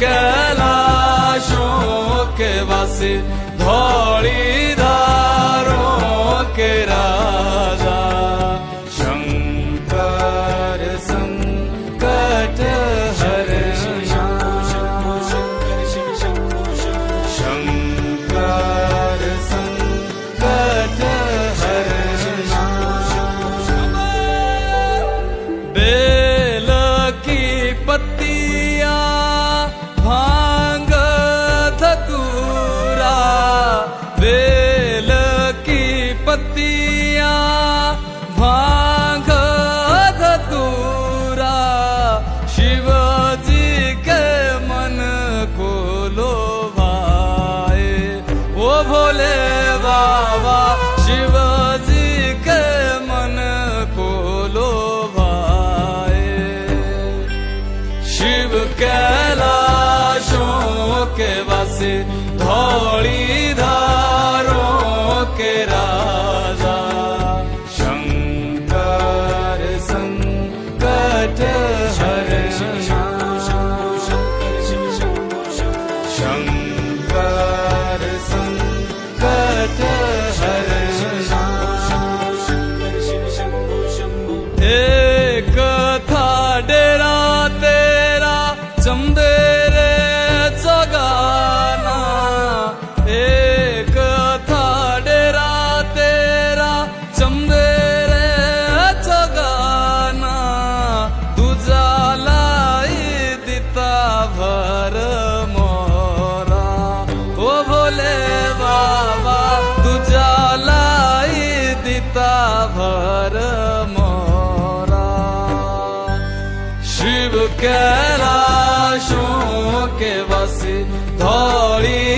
कैलाशों के वासी धौली धारों के राजा शंकर संकट हरणा शंकर संकट हरणा बेल की पत्तियां भांग धतूरा बेल की पत्तियां भांग धतूरा शिव जी के मन को लोभाए वो भोले बाबा शिव जी के मन को लोभाए शिव कैलाशों के वासी धौली धारों के राजा शंकर संकट हरणा शंकर संकट हरणा एक था डेरा तेरा चंदेरे जगाना एक था डेरा तेरा चंदेरे जगाना तुझा लाई दिता भर मोरा ओ भोले बाबा तुझा लाई दिता भर मोरा शिव कैलाशों के वासी धौली